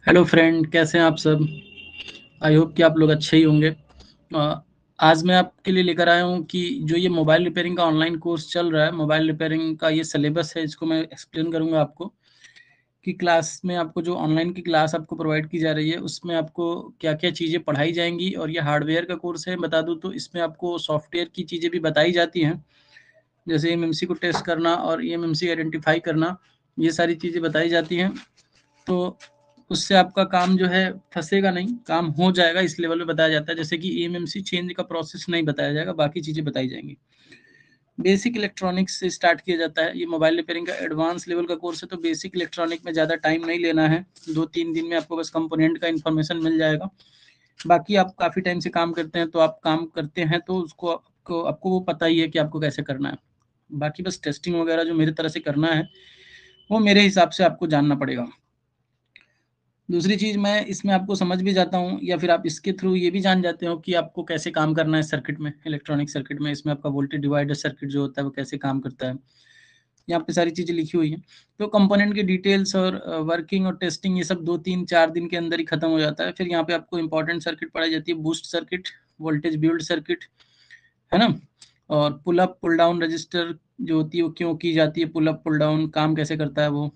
Hello friend, कैसे हैं आप सब। आई होप कि आप लोग अच्छे ही होंगे। अ, आज मैं आपके लिए लेकर आया हूँ कि जो ये मोबाइल रिपेयरिंग का ऑनलाइन कोर्स चल रहा है, मोबाइल रिपेयरिंग का ये सिलेबस है, इसको मैं एक्सप्लेन करूँगा आपको कि क्लास में आपको जो ऑनलाइन की क्लास आपको प्रोवाइड की जा रही है, उसमें आपको क्या-क्या चीज़ें पढ़ाई जाएँगी। और ये हार्डवेयर का कोर्स है, बता दूँ तो इसमें आपको सॉफ्टवेयर की चीज़ें भी बताई जाती हैं, जैसे एमएमसी को टेस्ट करना और ईएमएमसी आइडेंटिफ़ाई करना, ये सारी चीज़ें बताई जाती हैं। तो उससे आपका काम जो है फँसेगा नहीं, काम हो जाएगा, इस लेवल पे बताया जाता है। जैसे कि ईएमएमसी चेंज का प्रोसेस नहीं बताया जाएगा, बाकी चीज़ें बताई जाएँगी। बेसिक इलेक्ट्रॉनिक्स से स्टार्ट किया जाता है। ये मोबाइल रिपेयरिंग का एडवांस लेवल का कोर्स है, तो बेसिक इलेक्ट्रॉनिक में ज़्यादा टाइम नहीं लेना है। 2-3 दिन में आपको बस कंपोनेंट का इन्फॉर्मेशन मिल जाएगा। बाकी आप काफ़ी टाइम से काम करते हैं, तो आप काम करते हैं तो उसको आपको वो पता ही है कि आपको कैसे करना है। बाकी बस टेस्टिंग वगैरह जो मेरी तरह से करना है, वो मेरे हिसाब से आपको जानना पड़ेगा। दूसरी चीज़ मैं इसमें आपको समझ भी जाता हूँ, या फिर आप इसके थ्रू ये भी जान जाते हो कि आपको कैसे काम करना है सर्किट में, इलेक्ट्रॉनिक सर्किट में। इसमें आपका वोल्टेज डिवाइडर सर्किट जो होता है, वो कैसे काम करता है। यहाँ पे सारी चीज़ें लिखी हुई हैं। तो कंपोनेंट की डिटेल्स और वर्किंग और टेस्टिंग, ये सब 2-3 4 दिन के अंदर ही खत्म हो जाता है। फिर यहाँ पे आपको इंपॉर्टेंट सर्किट पढ़ाई जाती है, boost circuit, voltage build circuit, है ना? और pull up, pull down resistor जो होती है, वो क्यों की जाती है, पुल अप, पुल डाउन काम कैसे करता है वो।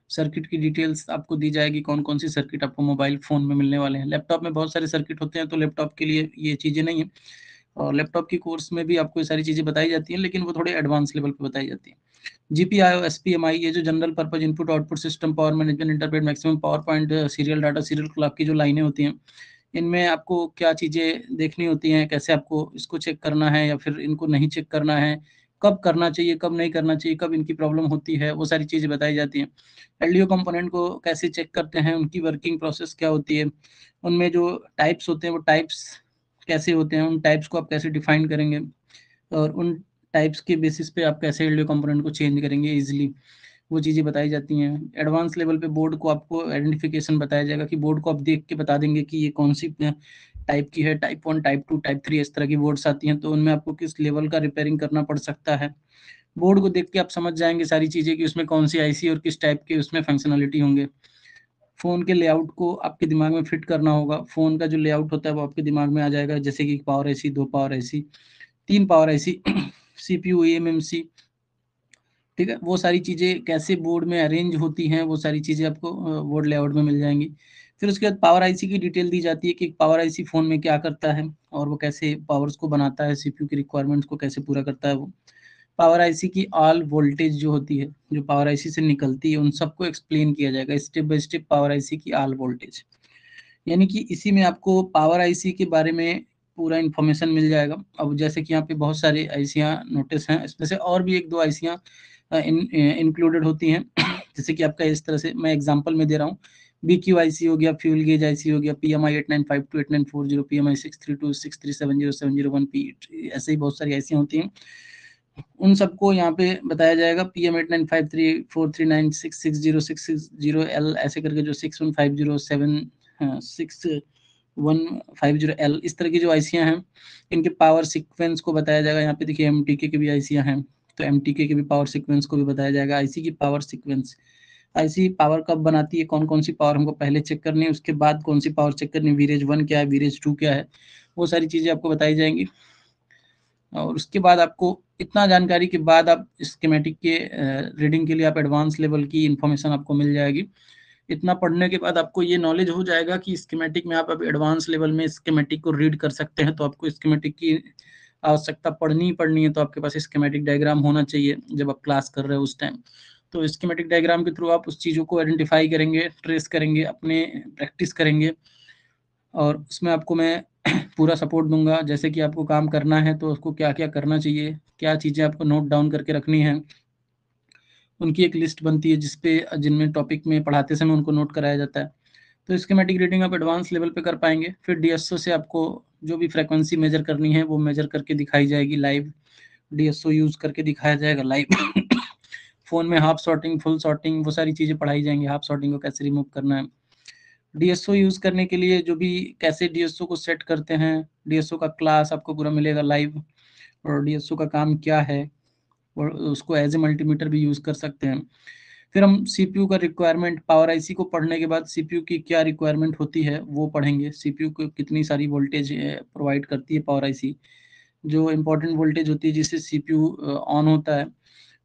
सर्किट की डिटेल्स आपको दी जाएगी, कौन-कौन सी सर्किट आपको मोबाइल फ़ोन में मिलने वाले हैं। लैपटॉप में बहुत सारे सर्किट होते हैं, तो लैपटॉप के लिए ये चीज़ें नहीं हैं। और लैपटॉप की कोर्स में भी आपको ये सारी चीज़ें बताई जाती हैं, लेकिन वो थोड़े एडवांस लेवल पे बताई जाती हैं। जीपीआईओ, एसपीएमआई, ये जो general purpose input output system, power management, interpret, maximum power point, serial data, serial clock की जो लाइनें होती हैं, इनमें आपको क्या चीज़ें देखनी होती हैं, कैसे आपको इसको चेक करना है या फिर इनको नहीं चेक करना है, कब करना चाहिए, कब नहीं करना चाहिए, कब इनकी प्रॉब्लम होती है, वो सारी चीज़ें बताई जाती हैं। एलडीओ कंपोनेंट को कैसे चेक करते हैं, उनकी वर्किंग प्रोसेस क्या होती है, उनमें जो टाइप्स होते हैं, वो टाइप्स कैसे होते हैं, उन टाइप्स को आप कैसे डिफाइन करेंगे, और उन टाइप्स के बेसिस पे आप कैसे एलडीओ कंपोनेंट को चेंज करेंगे ईज़िली, वो चीज़ें बताई जाती हैं। एडवांस लेवल पे बोर्ड को आपको आइडेंटिफिकेशन बताया जाएगा कि बोर्ड को आप देख के बता देंगे कि ये कौन-सी टाइप की है, टाइप 1, टाइप 2, टाइप 3, इस तरह की बोर्ड्स आती हैं, तो उनमें आपको किस लेवल का रिपेयरिंग करना पड़ सकता है। बोर्ड को देख के आप समझ जाएँगे सारी चीज़ें कि उसमें कौन-सी आईसी और किस टाइप के उसमें फंक्शनैलिटी होंगे। फ़ोन के लेआउट को आपके दिमाग में फिट करना होगा। फ़ोन का जो लेआउट होता है, वो आपके दिमाग में आ जाएगा, जैसे कि power IC, 2 power IC, 3 power IC, CPU, AMMC, ठीक है? वो सारी चीज़ें कैसे बोर्ड में अरेंज होती हैं, वो सारी चीज़ें आपको बोर्ड लेआउट में मिल जाएँगी। फिर उसके बाद पावर आईसी की डिटेल दी जाती है कि पावर आईसी फ़ोन में क्या करता है और वो कैसे पावर्स को बनाता है, सीपीयू की रिक्वायरमेंट्स को कैसे पूरा करता है वो। पावर आईसी की ऑल वोल्टेज जो होती है, जो पावर आईसी से निकलती है, उन सबको एक्सप्लेन किया जाएगा step by step, power IC की ऑल वोल्टेज। यानी कि इसी में आपको पावर आईसी के बारे में पूरा इन्फॉर्मेशन मिल जाएगा। अब जैसे कि यहाँ पे बहुत सारी आईसियाँ नोटिस हैं, इसमें से और भी 1-2 आईसियाँ इंक्लूडेड होती हैं। जैसे कि आपका इस तरह से मैं एग्ज़ाम्पल में दे रहा हूँ, बीक्यूआईसी हो गया, फ्यूल गेज आईसी हो गया, पीएमआई 8952, 8940, पीएमआई 632, 63707, 701P, ऐसे ही बहुत सारी आईसियाँ होती हैं। उन सबको यहाँ पे बताया जाएगा। पीएम 8953, 439, 660, 660L, ऐसे करके जो 61507, 6150L, इस तरह की जो आईसियाँ हैं, इनके पावर सीक्वेंस को बताया जाएगा। यहाँ पे देखिए एमटीके की भी आईसियाँ हैं, तो एमटीके के भी पावर सीक्वेंस को भी बताया जाएगा। आईसी की पावर सीक्वेंस, आईसी पावर कब बनाती है, कौन-कौन सी पावर हमको पहले चेक करनी है, उसके बाद कौन सी पावर चेक करनी है, वीरेज 1 क्या है, वीरेज 2 क्या है, वो सारी चीज़ें आपको बताई जाएँगी। और उसके बाद आपको इतना जानकारी के बाद आप स्कीमेटिक के रीडिंग के लिए आप एडवांस लेवल की इन्फॉर्मेशन आपको मिल जाएगी। इतना पढ़ने के बाद आपको ये नॉलेज हो जाएगा कि स्कीमेटिक में आप अब एडवांस लेवल में स्कीमेटिक को रीड कर सकते हैं, तो आपको स्कीमेटिक की आवश्यकता पड़नी ही पड़नी है, तो आपके पास स्कीमेटिक डायग्राम होना चाहिए जब आप क्लास कर रहे हो उस टाइम। तो स्कीमेटिक डायग्राम के थ्रू आप उस चीज़ों को आइडेंटिफ़ाई करेंगे, ट्रेस करेंगे, अपने प्रैक्टिस करेंगे, और उसमें आपको मैं पूरा सपोर्ट दूँगा। जैसे कि आपको काम करना है, तो उसको क्या-क्या करना चाहिए, क्या चीज़ें आपको नोट डाउन करके रखनी हैं, उनकी एक लिस्ट बनती है जिस पे जिनमें टॉपिक में पढ़ाते समय उनको नोट कराया जाता है। तो स्कीमेटिक रीडिंग आप एडवांस लेवल पे कर पाएँगे। फिर डीएसओ से आपको जो भी फ्रीक्वेंसी मेज़र करनी है, वो मेज़र करके दिखाई जाएगी लाइव। डीएसओ यूज़ करके दिखाया जाएगा लाइव। फ़ोन में हाफ सॉर्टिंग, फुल सॉर्टिंग, वो सारी चीज़ें पढ़ाई जाएँगी। हाफ सॉर्टिंग को कैसे रिमूव करना है। डीएसओ यूज़ करने के लिए जो भी कैसे डीएसओ को सेट करते हैं, डीएसओ का क्लास आपको पूरा मिलेगा लाइव, और डीएसओ का काम क्या है, और उसको एज़ ए मल्टीमीटर भी यूज़ कर सकते हैं। फिर हम सीपीयू का रिक्वायरमेंट, पावर आईसी को पढ़ने के बाद सीपीयू की क्या रिक्वायरमेंट होती है वो पढ़ेंगे। सीपीयू को कितनी सारी वोल्टेज प्रोवाइड करती है पावर आईसी, जो इम्पोर्टेंट वोल्टेज होती है जिससे सीपीयू ऑन होता है।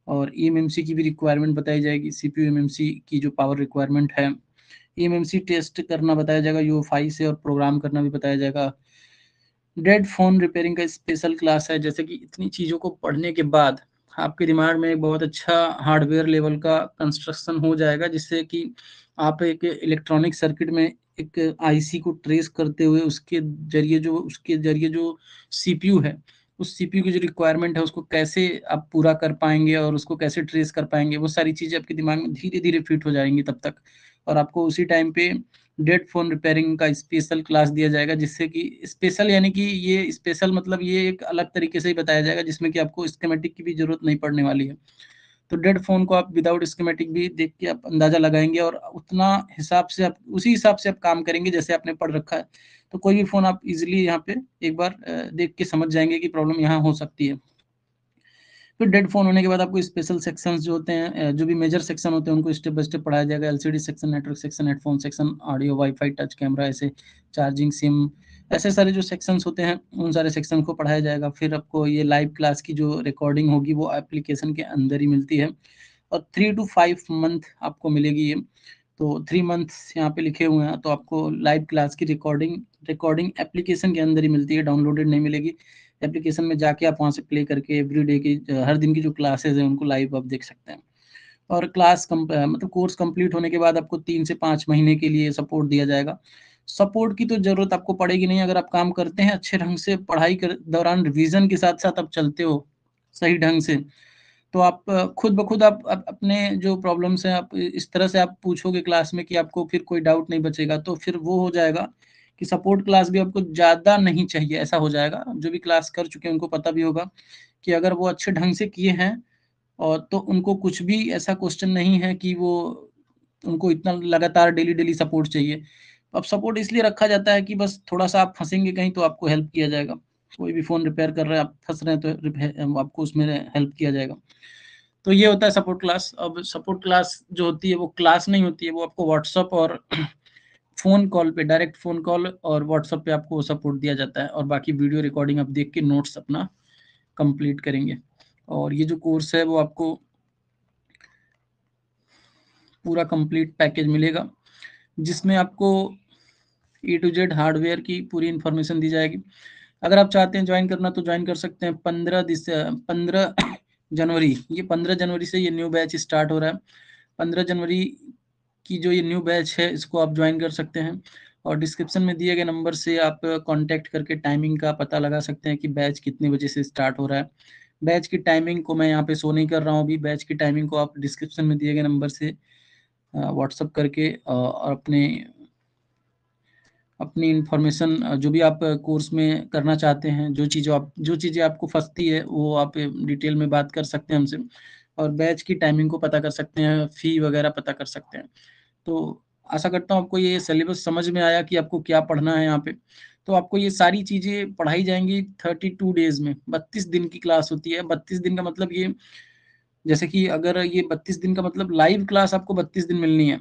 और ईएमएमसी की भी रिक्वायरमेंट बताई जाएगी, सीपीयू एमएमसी की जो पावर रिक्वायरमेंट है। ईएमएमसी टेस्ट करना बताया जाएगा यूएफआई से, और प्रोग्राम करना भी बताया जाएगा। डेड फोन रिपेयरिंग का स्पेशल क्लास है। जैसे कि इतनी चीज़ों को पढ़ने के बाद आपके दिमाग में एक बहुत अच्छा हार्डवेयर लेवल का कंस्ट्रक्शन हो जाएगा, जिससे कि आप एक इलेक्ट्रॉनिक सर्किट में एक आईसी को ट्रेस करते हुए उसके जरिए जो सीपीयू है, उस सीपीयू की जो रिक्वायरमेंट है उसको कैसे आप पूरा कर पाएंगे और उसको कैसे ट्रेस कर पाएंगे, वो सारी चीज़ें आपके दिमाग में धीरे धीरे फिट हो जाएंगी तब तक। और आपको उसी टाइम पे डेड फोन रिपेयरिंग का स्पेशल क्लास दिया जाएगा, जिससे कि स्पेशल यानी कि ये स्पेशल मतलब ये एक अलग तरीके से ही बताया जाएगा, जिसमें कि आपको स्कीमेटिक की भी जरूरत नहीं पड़ने वाली है। तो डेड फोन को आप विदाउट स्कीमेटिक भी देख के आप अंदाजा लगाएंगे, और उतना हिसाब से आप उसी हिसाब से आप काम करेंगे जैसे आपने पढ़ रखा है। तो कोई भी फोन आप इजिली यहाँ पे एक बार देख के समझ जाएंगे कि प्रॉब्लम यहाँ हो सकती है। फिर डेड फोन होने के बाद आपको स्पेशल सेक्शंस जो होते हैं, जो भी मेजर सेक्शन होते हैं उनको स्टेप बाय स्टेप पढ़ाया जाएगा। LCD section, network section, headphone section, audio, wifi, touch camera, ऐसे चार्जिंग, सिम, ऐसे सारे जो सेक्शंस होते हैं उन सारे सेक्शन को पढ़ाया जाएगा। फिर आपको ये लाइव क्लास की जो रिकॉर्डिंग होगी वो एप्लीकेशन के अंदर ही मिलती है, और 3 to 5 मंथ आपको मिलेगी ये। तो 3 मंथ्स यहाँ पे लिखे हुए हैं, तो आपको लाइव क्लास की रिकॉर्डिंग एप्लीकेशन के अंदर ही मिलती है, डाउनलोडेड नहीं मिलेगी। एप्लीकेशन में जाके आप वहाँ से प्ले करके एवरीडे की हर दिन की जो क्लासेज हैं उनको लाइव आप देख सकते हैं। और मतलब कोर्स कंप्लीट होने के बाद आपको 3 से 5 महीने के लिए सपोर्ट दिया जाएगा। सपोर्ट की तो जरूरत आपको पड़ेगी नहीं, अगर आप काम करते हैं अच्छे ढंग से, पढ़ाई कर दौरान रिवीजन के साथ साथ आप चलते हो सही ढंग से, तो आप खुद ब खुद आप अपने जो प्रॉब्लम्स हैं आप इस तरह से आप पूछोगे क्लास में कि आपको फिर कोई डाउट नहीं बचेगा। तो फिर वो हो जाएगा कि सपोर्ट क्लास भी आपको ज़्यादा नहीं चाहिए, ऐसा हो जाएगा। जो भी क्लास कर चुके हैं उनको पता भी होगा कि अगर वो अच्छे ढंग से किए हैं, और तो उनको कुछ भी ऐसा क्वेश्चन नहीं है कि वो उनको इतना लगातार डेली डेली सपोर्ट चाहिए। अब सपोर्ट इसलिए रखा जाता है कि बस थोड़ा सा आप फंसेंगे कहीं तो आपको हेल्प किया जाएगा। कोई भी फ़ोन रिपेयर कर रहे हैं, आप फंस रहे हैं तो आपको उसमें हेल्प किया जाएगा। तो ये होता है सपोर्ट क्लास। अब सपोर्ट क्लास जो होती है वो क्लास नहीं होती है, वो आपको व्हाट्सअप और फ़ोन कॉल पे, डायरेक्ट फ़ोन कॉल और व्हाट्सअप पे आपको सपोर्ट दिया जाता है, और बाकी वीडियो रिकॉर्डिंग आप देख के नोट्स अपना कंप्लीट करेंगे। और ये जो कोर्स है वो आपको पूरा कंप्लीट पैकेज मिलेगा, जिसमें आपको ए टू जेड हार्डवेयर की पूरी इन्फॉर्मेशन दी जाएगी। अगर आप चाहते हैं ज्वाइन करना तो ज्वाइन कर सकते हैं। 15 जनवरी, ये 15 जनवरी से ये न्यू बैच स्टार्ट हो रहा है। 15 जनवरी की जो ये न्यू बैच है इसको आप ज्वाइन कर सकते हैं, और डिस्क्रिप्शन में दिए गए नंबर से आप कांटेक्ट करके टाइमिंग का पता लगा सकते हैं कि बैच कितने बजे से स्टार्ट हो रहा है। बैच की टाइमिंग को मैं यहाँ पे शो नहीं कर रहा हूँ अभी। बैच की टाइमिंग को आप डिस्क्रिप्शन में दिए गए नंबर से व्हाट्सअप करके और अपने अपनी इन्फॉर्मेशन जो भी आप कोर्स में करना चाहते हैं, जो चीज़ें आपको फंसती है वो आप डिटेल में बात कर सकते हैं हमसे, और बैच की टाइमिंग को पता कर सकते हैं, फ़ी वगैरह पता कर सकते हैं। तो आशा करता हूँ आपको ये सिलेबस समझ में आया कि आपको क्या पढ़ना है यहाँ पे। तो आपको ये सारी चीज़ें पढ़ाई जाएँगी 32 डेज़ में। 32 दिन की क्लास होती है। 32 दिन का मतलब ये, जैसे कि अगर ये 32 दिन का मतलब लाइव क्लास आपको 32 दिन मिलनी है।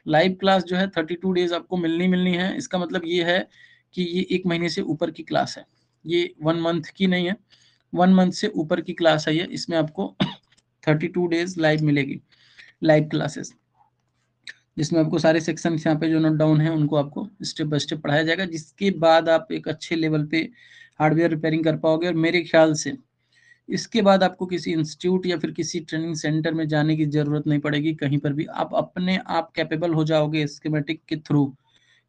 लाइव क्लास जो है 32 डेज़ आपको मिलनी है। इसका मतलब ये है कि ये 1 महीने से ऊपर की क्लास है। ये 1 मंथ की नहीं है, 1 मंथ से ऊपर की क्लास है ये। इसमें आपको 32 डेज़ लाइव मिलेगी, लाइव क्लासेस, जिसमें आपको सारे सेक्शंस यहाँ पे जो नोट डाउन है उनको आपको स्टेप बाय स्टेप पढ़ाया जाएगा, जिसके बाद आप एक अच्छे लेवल पे हार्डवेयर रिपेयरिंग कर पाओगे। और मेरे ख्याल से इसके बाद आपको किसी इंस्टीट्यूट या फिर किसी ट्रेनिंग सेंटर में जाने की ज़रूरत नहीं पड़ेगी। कहीं पर भी आप अपने आप कैपेबल हो जाओगे स्कीमेटिक के थ्रू,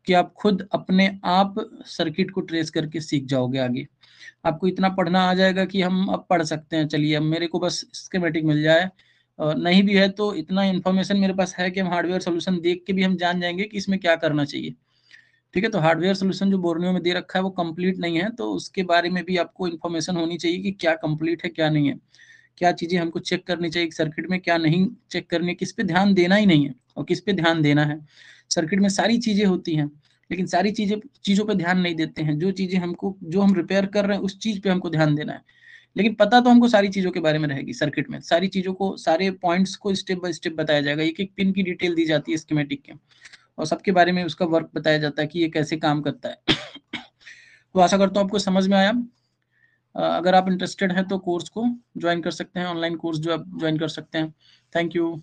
कि आप खुद अपने आप सर्किट को ट्रेस करके सीख जाओगे आगे। आपको इतना पढ़ना आ जाएगा कि हम अब पढ़ सकते हैं, चलिए अब मेरे को बस स्कीमेटिक मिल जाए। नहीं भी है तो इतना इन्फॉर्मेशन मेरे पास है कि हम हार्डवेयर सॉल्यूशन देख के भी हम जान जाएँगे कि इसमें क्या करना चाहिए। ठीक है? तो हार्डवेयर सॉल्यूशन जो बोर्नियो में दे रखा है वो कंप्लीट नहीं है, तो उसके बारे में भी आपको इन्फॉर्मेशन होनी चाहिए कि क्या कंप्लीट है, क्या नहीं है। क्या चीज़ें हमको चेक करनी चाहिए सर्किट में, क्या नहीं चेक करनी है, किस पे ध्यान देना ही नहीं है और किस पे ध्यान देना है। सर्किट में सारी चीज़ें होती हैं, लेकिन सारी चीज़ों पे ध्यान नहीं देते हैं। जो चीज़ें हमको जो हम रिपेयर कर रहे हैं उस चीज़ पे हमको ध्यान देना है। लेकिन पता तो हमको सारी चीज़ों के बारे में रहेगी। सर्किट में सारी चीज़ों को, सारे पॉइंट्स को स्टेप बाय स्टेप बताया जाएगा, एक-एक पिन की डिटेल दी जाती है स्कीमेटिक के, और सबके बारे में उसका वर्क बताया जाता है कि ये कैसे काम करता है। तो आशा करता हूँ आपको समझ में आया। अगर आप इंटरेस्टेड हैं तो कोर्स को ज्वाइन कर सकते हैं, ऑनलाइन कोर्स जो आप ज्वाइन कर सकते हैं। Thank you.